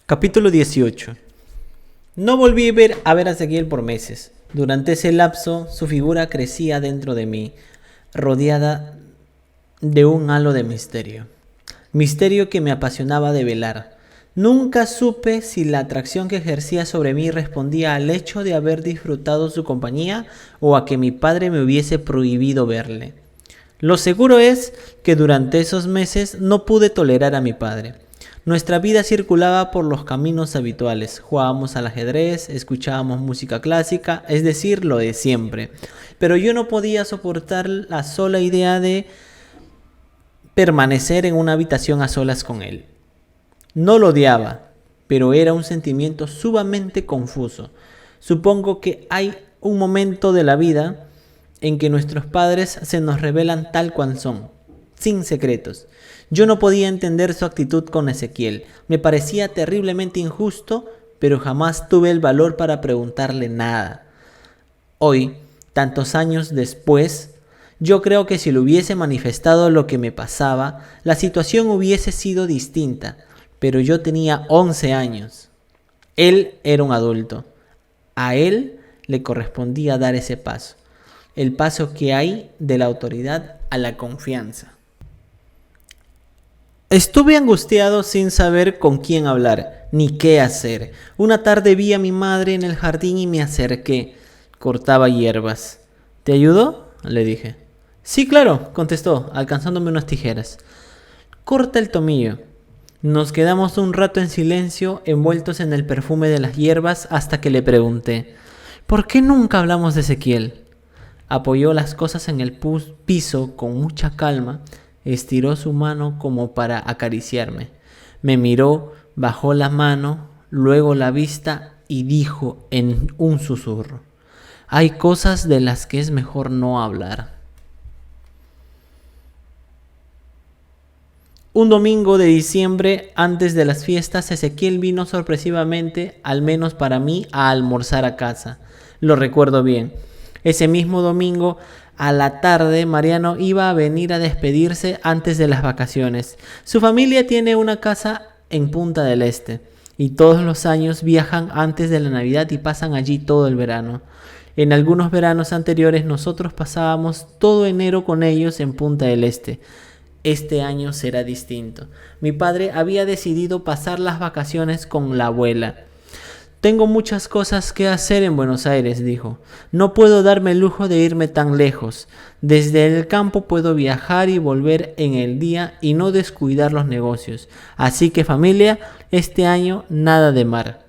Capítulo 18. No volví a ver a Ezequiel por meses. Durante ese lapso, su figura crecía dentro de mí, rodeada de un halo de misterio. Misterio que me apasionaba develar. Nunca supe si la atracción que ejercía sobre mí respondía al hecho de haber disfrutado su compañía o a que mi padre me hubiese prohibido verle. Lo seguro es que durante esos meses no pude tolerar a mi padre. Nuestra vida circulaba por los caminos habituales. Jugábamos al ajedrez, escuchábamos música clásica, es decir, lo de siempre. Pero yo no podía soportar la sola idea de permanecer en una habitación a solas con él. No lo odiaba, pero era un sentimiento sumamente confuso. Supongo que hay un momento de la vida en que nuestros padres se nos revelan tal cual son, sin secretos. Yo no podía entender su actitud con Ezequiel. Me parecía terriblemente injusto, pero jamás tuve el valor para preguntarle nada. Hoy, tantos años después, yo creo que si le hubiese manifestado lo que me pasaba, la situación hubiese sido distinta, pero yo tenía 11 años. Él era un adulto. A él le correspondía dar ese paso, el paso que hay de la autoridad a la confianza. Estuve angustiado sin saber con quién hablar, ni qué hacer. Una tarde vi a mi madre en el jardín y me acerqué. Cortaba hierbas. ¿Te ayudo?, le dije. Sí, claro, contestó, alcanzándome unas tijeras. Corta el tomillo. Nos quedamos un rato en silencio, envueltos en el perfume de las hierbas, hasta que le pregunté: ¿por qué nunca hablamos de Ezequiel? Apoyó las cosas en el piso con mucha calma. Estiró su mano como para acariciarme. Me miró, bajó la mano, luego la vista y dijo en un susurro: hay cosas de las que es mejor no hablar. Un domingo de diciembre, antes de las fiestas, Ezequiel vino sorpresivamente, al menos para mí, a almorzar a casa. Lo recuerdo bien. Ese mismo domingo, a la tarde, Mariano iba a venir a despedirse antes de las vacaciones. Su familia tiene una casa en Punta del Este y todos los años viajan antes de la Navidad y pasan allí todo el verano. En algunos veranos anteriores nosotros pasábamos todo enero con ellos en Punta del Este. Este año será distinto. Mi padre había decidido pasar las vacaciones con la abuela. Tengo muchas cosas que hacer en Buenos Aires, dijo. No puedo darme el lujo de irme tan lejos. Desde el campo puedo viajar y volver en el día y no descuidar los negocios. Así que, familia, este año nada de mar.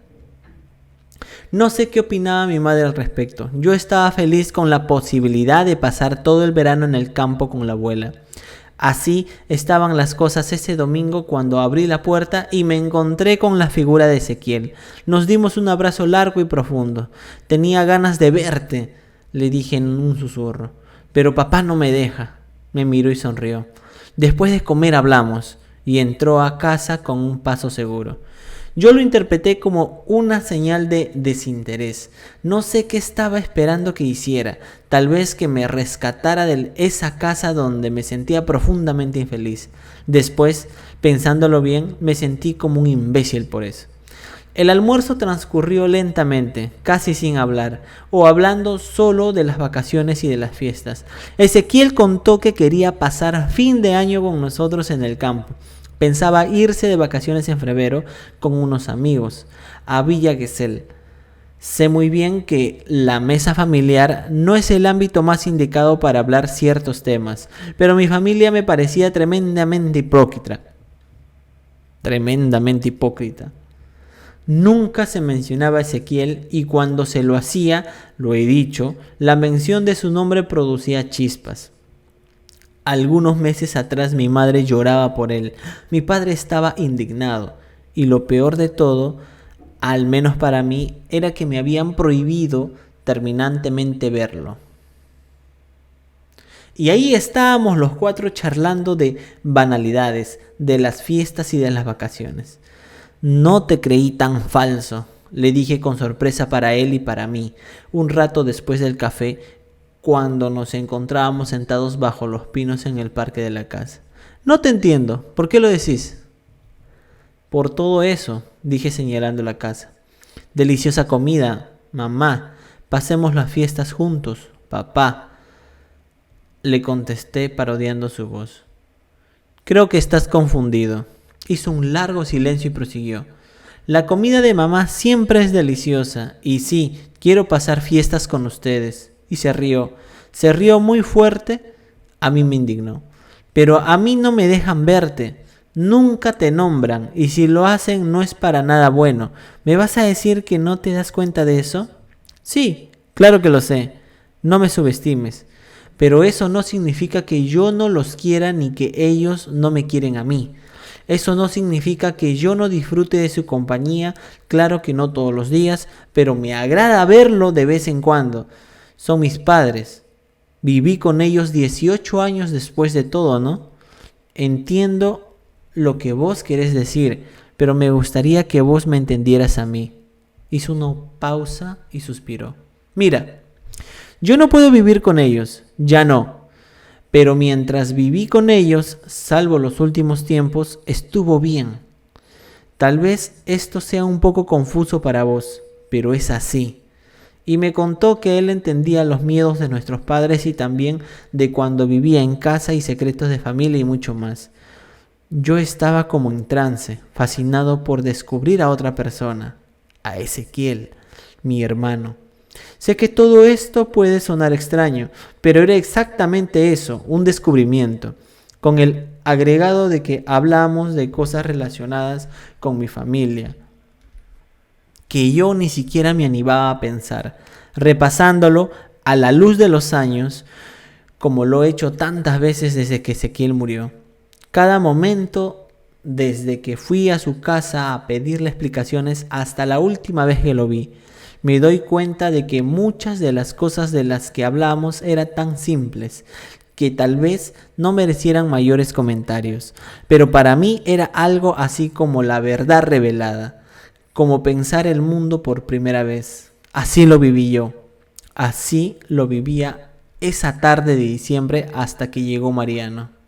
No sé qué opinaba mi madre al respecto. Yo estaba feliz con la posibilidad de pasar todo el verano en el campo con la abuela. Así estaban las cosas ese domingo cuando abrí la puerta y me encontré con la figura de Ezequiel. Nos dimos un abrazo largo y profundo. Tenía ganas de verte, le dije en un susurro. Pero papá no me deja. Me miró y sonrió. Después de comer hablamos, y entró a casa con un paso seguro. Yo lo interpreté como una señal de desinterés. No sé qué estaba esperando que hiciera. Tal vez que me rescatara de esa casa donde me sentía profundamente infeliz. Después, pensándolo bien, me sentí como un imbécil por eso. El almuerzo transcurrió lentamente, casi sin hablar, o hablando solo de las vacaciones y de las fiestas. Ezequiel contó que quería pasar fin de año con nosotros en el campo. Pensaba irse de vacaciones en febrero con unos amigos a Villa Gesell. Sé muy bien que la mesa familiar no es el ámbito más indicado para hablar ciertos temas, pero mi familia me parecía tremendamente hipócrita. Nunca se mencionaba a Ezequiel y cuando se lo hacía, lo he dicho, la mención de su nombre producía chispas. Algunos meses atrás mi madre lloraba por él. Mi padre estaba indignado. Y lo peor de todo, al menos para mí, era que me habían prohibido terminantemente verlo. Y ahí estábamos los cuatro charlando de banalidades, de las fiestas y de las vacaciones. No te creí tan falso, le dije con sorpresa para él y para mí, un rato después del café, cuando nos encontrábamos sentados bajo los pinos en el parque de la casa. No te entiendo. ¿Por qué lo decís? Por todo eso, dije señalando la casa. Deliciosa comida, mamá. Pasemos las fiestas juntos, papá. Le contesté parodiando su voz. Creo que estás confundido. Hizo un largo silencio y prosiguió. La comida de mamá siempre es deliciosa. Y sí, quiero pasar fiestas con ustedes. Y se rió. Se rió muy fuerte. A mí me indignó. Pero a mí no me dejan verte. Nunca te nombran. Y si lo hacen no es para nada bueno. ¿Me vas a decir que no te das cuenta de eso? Sí, claro que lo sé. No me subestimes. Pero eso no significa que yo no los quiera ni que ellos no me quieren a mí. Eso no significa que yo no disfrute de su compañía, claro que no todos los días, pero me agrada verlo de vez en cuando. Son mis padres. Viví con ellos 18 años después de todo, ¿no? Entiendo lo que vos querés decir, pero me gustaría que vos me entendieras a mí. Hizo una pausa y suspiró. Mira, yo no puedo vivir con ellos, ya no. Pero mientras viví con ellos, salvo los últimos tiempos, estuvo bien. Tal vez esto sea un poco confuso para vos, pero es así. Y me contó que él entendía los miedos de nuestros padres y también de cuando vivía en casa y secretos de familia y mucho más. Yo estaba como en trance, fascinado por descubrir a otra persona, a Ezequiel, mi hermano. Sé que todo esto puede sonar extraño, pero era exactamente eso, un descubrimiento, con el agregado de que hablamos de cosas relacionadas con mi familia, que yo ni siquiera me animaba a pensar, repasándolo a la luz de los años, como lo he hecho tantas veces desde que Ezequiel murió. Cada momento, desde que fui a su casa a pedirle explicaciones hasta la última vez que lo vi, me doy cuenta de que muchas de las cosas de las que hablamos eran tan simples que tal vez no merecieran mayores comentarios, pero para mí era algo así como la verdad revelada, como pensar el mundo por primera vez. Así lo viví yo, así lo vivía esa tarde de diciembre hasta que llegó Mariano.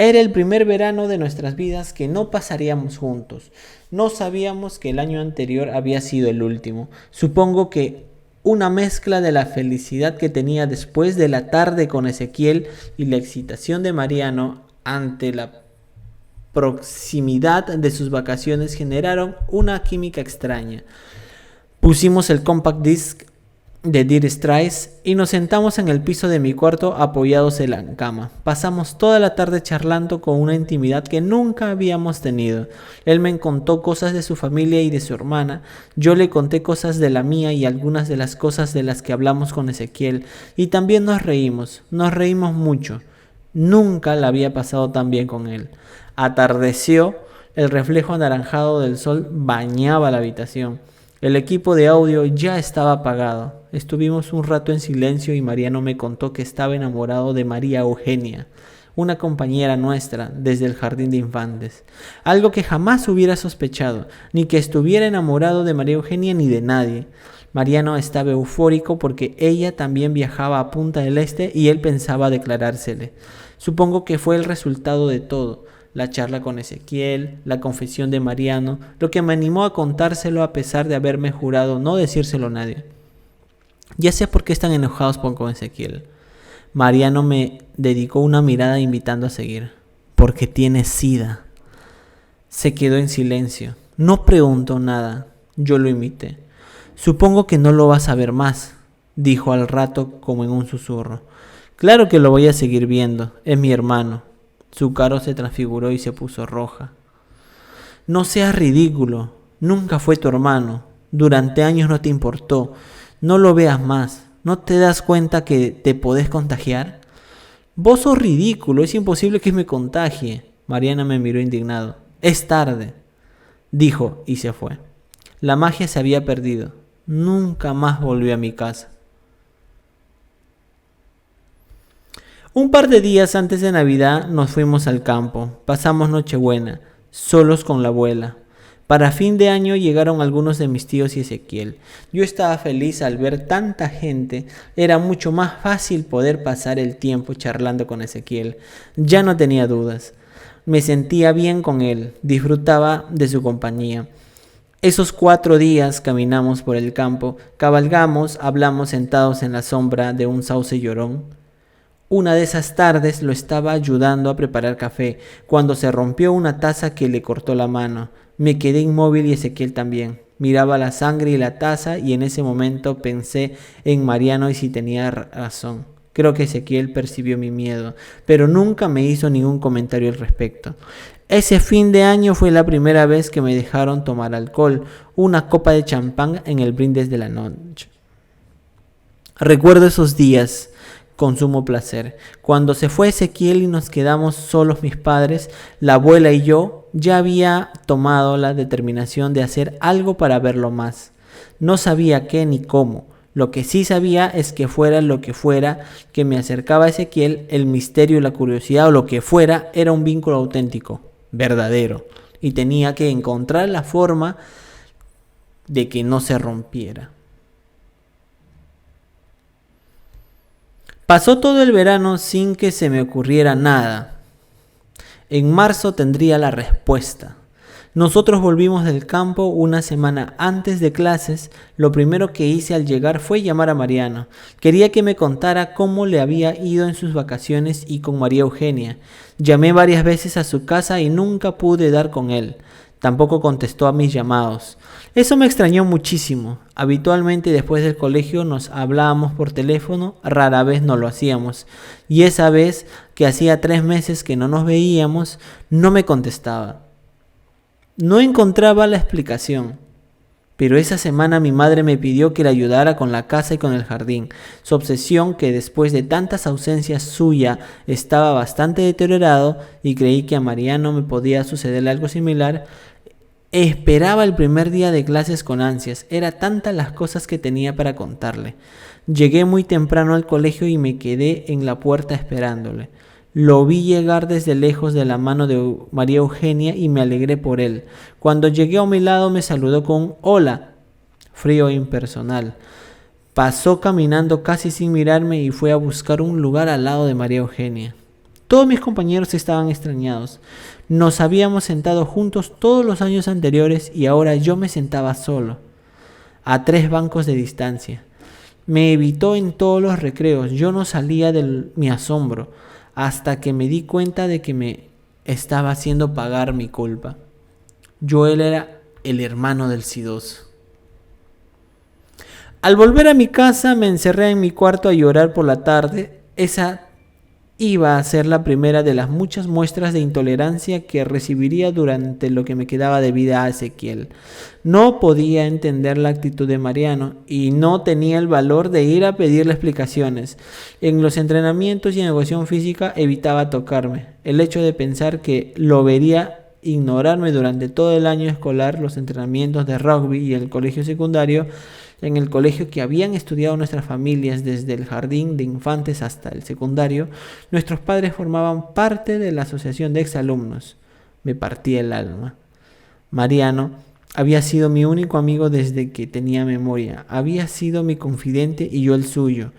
Era el primer verano de nuestras vidas que no pasaríamos juntos. No sabíamos que el año anterior había sido el último. Supongo que una mezcla de la felicidad que tenía después de la tarde con Ezequiel y la excitación de Mariano ante la proximidad de sus vacaciones generaron una química extraña. Pusimos el compact disc de Dire Straits y nos sentamos en el piso de mi cuarto apoyados en la cama. Pasamos toda la tarde charlando con una intimidad que nunca habíamos tenido. Él me contó cosas de su familia y de su hermana. Yo le conté cosas de la mía y algunas de las cosas de las que hablamos con Ezequiel. Y también nos reímos mucho. Nunca la había pasado tan bien con él. Atardeció, el reflejo anaranjado del sol bañaba la habitación. El equipo de audio ya estaba apagado. Estuvimos un rato en silencio y Mariano me contó que estaba enamorado de María Eugenia, una compañera nuestra desde el jardín de infantes. Algo que jamás hubiera sospechado, ni que estuviera enamorado de María Eugenia ni de nadie. Mariano estaba eufórico porque ella también viajaba a Punta del Este y él pensaba declarársele. Supongo que fue el resultado de todo. La charla con Ezequiel, la confesión de Mariano, lo que me animó a contárselo a pesar de haberme jurado no decírselo a nadie. Ya sé por qué están enojados con Ezequiel. Mariano me dedicó una mirada invitando a seguir. Porque tiene sida. Se quedó en silencio. No preguntó nada. Yo lo imité. Supongo que no lo vas a ver más, dijo al rato como en un susurro. Claro que lo voy a seguir viendo. Es mi hermano. Su cara se transfiguró y se puso roja. No seas ridículo. Nunca fue tu hermano. Durante años no te importó. No lo veas más. ¿No te das cuenta que te podés contagiar? Vos sos ridículo. Es imposible que me contagie. Mariana me miró indignado. Es tarde, dijo y se fue. La magia se había perdido. Nunca más volví a mi casa. Un par de días antes de Navidad nos fuimos al campo. Pasamos Nochebuena, solos con la abuela. Para fin de año llegaron algunos de mis tíos y Ezequiel. Yo estaba feliz al ver tanta gente. Era mucho más fácil poder pasar el tiempo charlando con Ezequiel. Ya no tenía dudas. Me sentía bien con él, disfrutaba de su compañía. Esos 4 días caminamos por el campo, cabalgamos, hablamos sentados en la sombra de un sauce llorón. Una de esas tardes lo estaba ayudando a preparar café, cuando se rompió una taza que le cortó la mano. Me quedé inmóvil y Ezequiel también. Miraba la sangre y la taza y en ese momento pensé en Mariano y si tenía razón. Creo que Ezequiel percibió mi miedo, pero nunca me hizo ningún comentario al respecto. Ese fin de año fue la primera vez que me dejaron tomar alcohol, una copa de champán en el brindis de la noche. Recuerdo esos días con sumo placer. Cuando se fue Ezequiel y nos quedamos solos mis padres, la abuela y yo, ya había tomado la determinación de hacer algo para verlo más. No sabía qué ni cómo. Lo que sí sabía es que fuera lo que fuera que me acercaba a Ezequiel, el misterio, la curiosidad o lo que fuera, era un vínculo auténtico, verdadero. Y tenía que encontrar la forma de que no se rompiera. Pasó todo el verano sin que se me ocurriera nada. En marzo tendría la respuesta. Nosotros volvimos del campo una semana antes de clases. Lo primero que hice al llegar fue llamar a Mariano. Quería que me contara cómo le había ido en sus vacaciones y con María Eugenia. Llamé varias veces a su casa y nunca pude dar con él. Tampoco contestó a mis llamados. Eso me extrañó muchísimo. Habitualmente después del colegio nos hablábamos por teléfono, rara vez no lo hacíamos. Y esa vez, que hacía 3 meses que no nos veíamos, no me contestaba. No encontraba la explicación, pero esa semana mi madre me pidió que le ayudara con la casa y con el jardín. Su obsesión, que después de tantas ausencias suya estaba bastante deteriorado y creí que a Mariano me podía sucederle algo similar, esperaba el primer día de clases con ansias. Era tantas las cosas que tenía para contarle. Llegué muy temprano al colegio y me quedé en la puerta esperándole. Lo vi llegar desde lejos de la mano de María Eugenia y me alegré por él. Cuando llegué a mi lado me saludó con un hola, frío e impersonal. Pasó caminando casi sin mirarme y fue a buscar un lugar al lado de María Eugenia. Todos mis compañeros estaban extrañados. Nos habíamos sentado juntos todos los años anteriores y ahora yo me sentaba solo, a 3 bancos de distancia. Me evitó en todos los recreos. Yo no salía de mi asombro hasta que me di cuenta de que me estaba haciendo pagar mi culpa. Joel era el hermano del sidoso. Al volver a mi casa me encerré en mi cuarto a llorar por la tarde. Esa iba a ser la primera de las muchas muestras de intolerancia que recibiría durante lo que me quedaba de vida a Ezequiel. No podía entender la actitud de Mariano y no tenía el valor de ir a pedirle explicaciones. En los entrenamientos y en educación física evitaba tocarme. El hecho de pensar que lo vería ignorarme durante todo el año escolar, los entrenamientos de rugby y el colegio secundario, en el colegio que habían estudiado nuestras familias desde el jardín de infantes hasta el secundario, nuestros padres formaban parte de la asociación de exalumnos. Me partía el alma. Mariano había sido mi único amigo desde que tenía memoria. Había sido mi confidente y yo el suyo.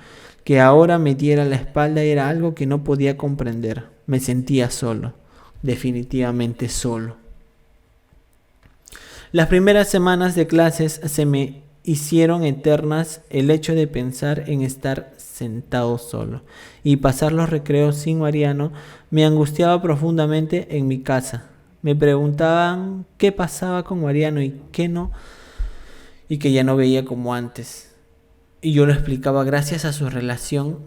Que ahora me diera la espalda era algo que no podía comprender. Me sentía solo, definitivamente solo. Las primeras semanas de clases se me hicieron eternas. El hecho de pensar en estar sentado solo y pasar los recreos sin Mariano me angustiaba profundamente en mi casa. Me preguntaban qué pasaba con Mariano y qué no, y que ya no veía como antes. Y yo lo explicaba gracias a su relación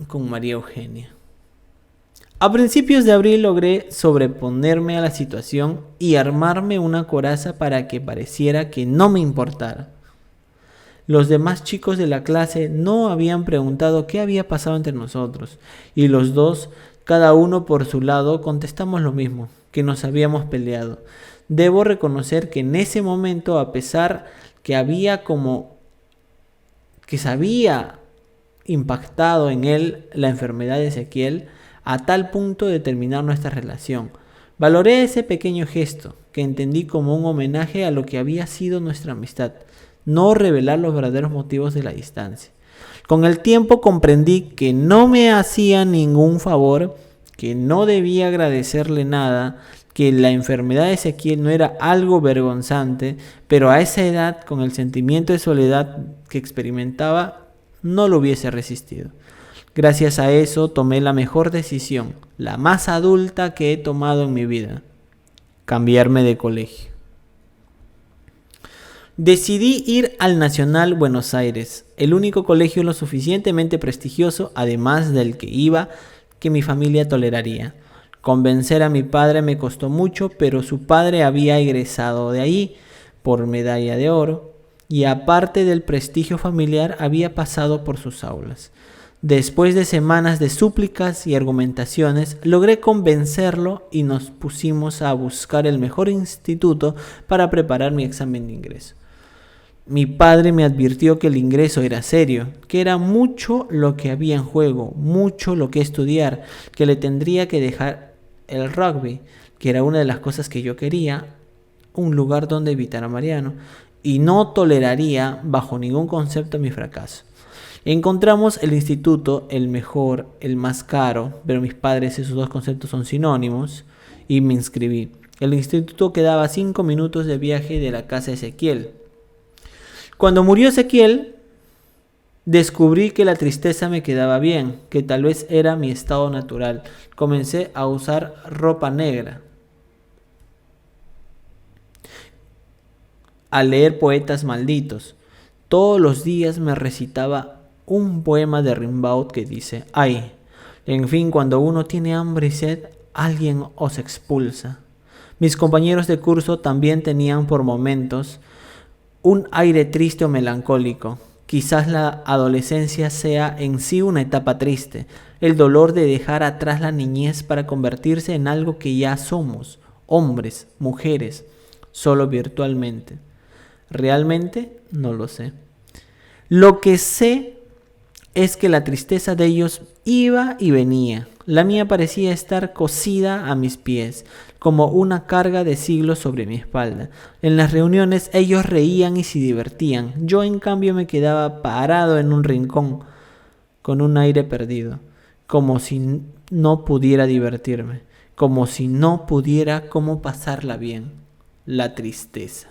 con María Eugenia. A principios de abril logré sobreponerme a la situación y armarme una coraza para que pareciera que no me importara. Los demás chicos de la clase no habían preguntado qué había pasado entre nosotros, y los dos, cada uno por su lado, contestamos lo mismo, que nos habíamos peleado. Debo reconocer que en ese momento, a pesar que se había impactado en él la enfermedad de Ezequiel, a tal punto de terminar nuestra relación, valoré ese pequeño gesto, que entendí como un homenaje a lo que había sido nuestra amistad. No revelar los verdaderos motivos de la distancia. Con el tiempo comprendí que no me hacía ningún favor que no debía agradecerle nada, que la enfermedad de Ezequiel no era algo vergonzante, pero a esa edad, con el sentimiento de soledad que experimentaba, no lo hubiese resistido. Gracias a eso tomé la mejor decisión, la más adulta que he tomado en mi vida: cambiarme de colegio. Decidí ir al Nacional Buenos Aires, el único colegio lo suficientemente prestigioso, además del que iba, que mi familia toleraría. Convencer a mi padre me costó mucho, pero su padre había egresado de ahí por medalla de oro y aparte del prestigio familiar había pasado por sus aulas. Después de semanas de súplicas y argumentaciones, logré convencerlo y nos pusimos a buscar el mejor instituto para preparar mi examen de ingreso. Mi padre me advirtió que el ingreso era serio, que era mucho lo que había en juego, mucho lo que estudiar, que le tendría que dejar el rugby, que era una de las cosas que yo quería, un lugar donde evitar a Mariano, y no toleraría bajo ningún concepto mi fracaso. Encontramos el instituto, el mejor, el más caro, pero mis padres esos dos conceptos son sinónimos, y me inscribí. El instituto quedaba a 5 minutos de viaje de la casa de Ezequiel. Cuando murió Ezequiel, descubrí que la tristeza me quedaba bien, que tal vez era mi estado natural. Comencé a usar ropa negra, a leer poetas malditos. Todos los días me recitaba un poema de Rimbaud que dice: ay, en fin, cuando uno tiene hambre y sed, alguien os expulsa. Mis compañeros de curso también tenían por momentos un aire triste o melancólico. Quizás la adolescencia sea en sí una etapa triste, el dolor de dejar atrás la niñez para convertirse en algo que ya somos, hombres, mujeres, solo virtualmente. Realmente no lo sé. Lo que sé es que la tristeza de ellos iba y venía. La mía parecía estar cosida a mis pies, como una carga de siglos sobre mi espalda. En las reuniones ellos reían y se divertían. Yo, en cambio, me quedaba parado en un rincón, con un aire perdido, como si no pudiera divertirme, como si no pudiera cómo pasarla bien. La tristeza.